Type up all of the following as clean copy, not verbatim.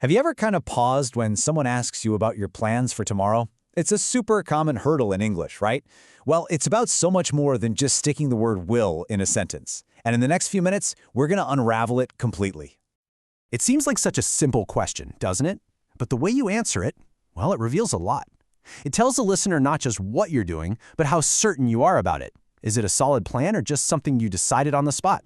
Have you ever kind of paused when someone asks you about your plans for tomorrow? It's a super common hurdle in English, right? Well, it's about so much more than just sticking the word will in a sentence. And in the next few minutes, we're going to unravel it completely. It seems like such a simple question, doesn't it? But the way you answer it, well, it reveals a lot. It tells the listener not just what you're doing, but how certain you are about it. Is it a solid plan or just something you decided on the spot?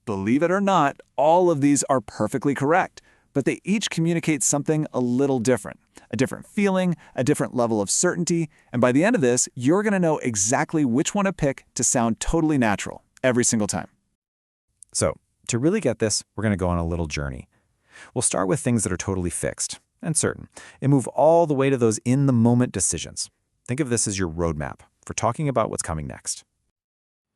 Believe it or not, all of these are perfectly correct, but they each communicate something a little different. A different feeling, a different level of certainty, and by the end of this, you're going to know exactly which one to pick to sound totally natural, every single time. So, to really get this, we're going to go on a little journey. We'll start with things that are totally fixed and certain, and move all the way to those in-the-moment decisions. Think of this as your roadmap for talking about what's coming next.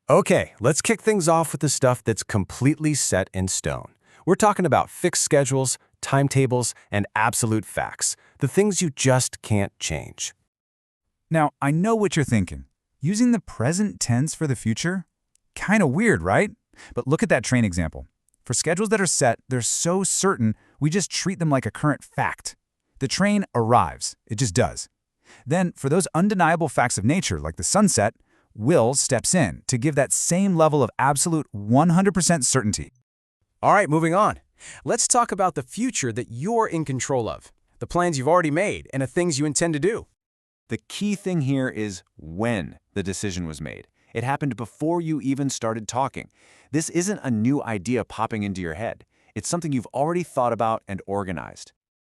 Okay, let's kick things off with the stuff that's completely set in stone. We're talking about fixed schedules, timetables, and absolute facts, the things you just can't change. Now, I know what you're thinking. Using the present tense for the future? Kind of weird, right? But look at that train example. For schedules that are set, they're so certain, we just treat them like a current fact. The train arrives. It just does. Then, for those undeniable facts of nature, like the sunset, will steps in to give that same level of absolute 100% certainty. All right, moving on. Let's talk about the future that you're in control of, the plans you've already made, and the things you intend to do. The key thing here is when the decision was made. It happened before you even started talking. This isn't a new idea popping into your head. It's something you've already thought about and organized.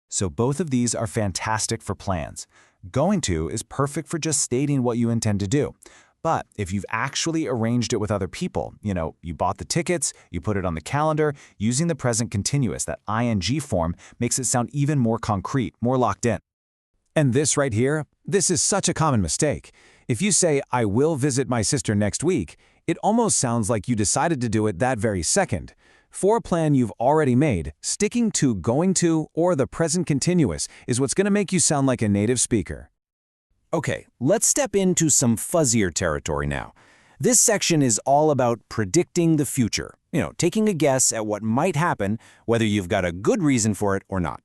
So both of these are fantastic for plans. Going to is perfect for just stating what you intend to do. But if you've actually arranged it with other people, you bought the tickets, you put it on the calendar, using the present continuous, that ing form, makes it sound even more concrete, more locked in. And this right here, this is such a common mistake. If you say, I will visit my sister next week, it almost sounds like you decided to do it that very second. For a plan you've already made, sticking to going to or the present continuous is what's going to make you sound like a native speaker. Okay, let's step into some fuzzier territory now. This section is all about predicting the future, taking a guess at what might happen, whether you've got a good reason for it or not.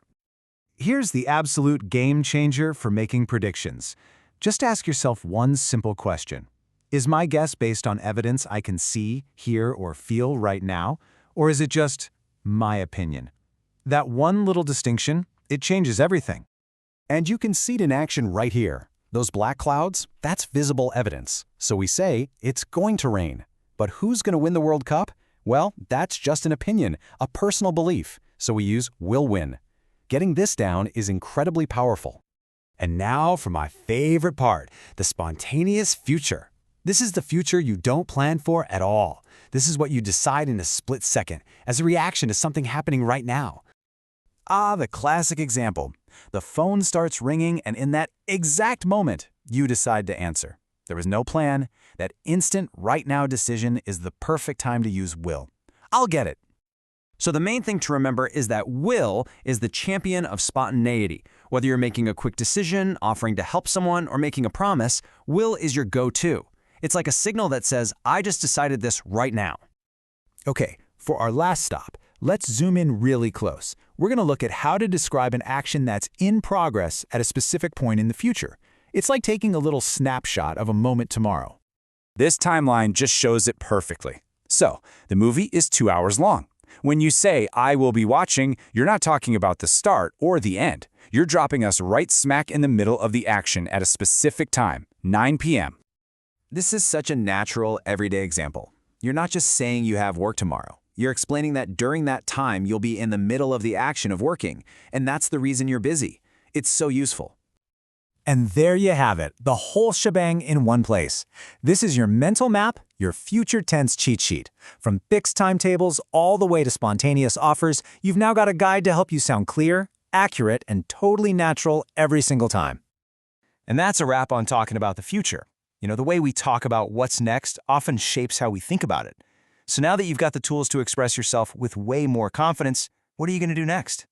Here's the absolute game changer for making predictions. Just ask yourself one simple question. Is my guess based on evidence I can see, hear, or feel right now? Or is it just my opinion? That one little distinction, it changes everything. And you can see it in action right here. Those black clouds, that's visible evidence. So we say it's going to rain. But who's going to win the World Cup? Well, that's just an opinion, a personal belief. So we use will win. Getting this down is incredibly powerful. And now for my favorite part, the spontaneous future. This is the future you don't plan for at all. This is what you decide in a split second, as a reaction to something happening right now. The classic example. The phone starts ringing, and in that exact moment, you decide to answer. There was no plan. That instant, right-now decision is the perfect time to use will. I'll get it. So the main thing to remember is that will is the champion of spontaneity. Whether you're making a quick decision, offering to help someone, or making a promise, will is your go-to. It's like a signal that says, I just decided this right now. Okay, for our last stop, let's zoom in really close. We're going to look at how to describe an action that's in progress at a specific point in the future. It's like taking a little snapshot of a moment tomorrow. This timeline just shows it perfectly. So, the movie is 2 hours long. When you say, I will be watching, you're not talking about the start or the end. You're dropping us right smack in the middle of the action at a specific time, 9 p.m. This is such a natural, everyday example. You're not just saying you have work tomorrow. You're explaining that during that time, you'll be in the middle of the action of working, and that's the reason you're busy. It's so useful. And there you have it, the whole shebang in one place. This is your mental map, your future tense cheat sheet. From fixed timetables all the way to spontaneous offers, you've now got a guide to help you sound clear, accurate, and totally natural every single time. And that's a wrap on talking about the future. The way we talk about what's next often shapes how we think about it. So now that you've got the tools to express yourself with way more confidence, what are you going to do next?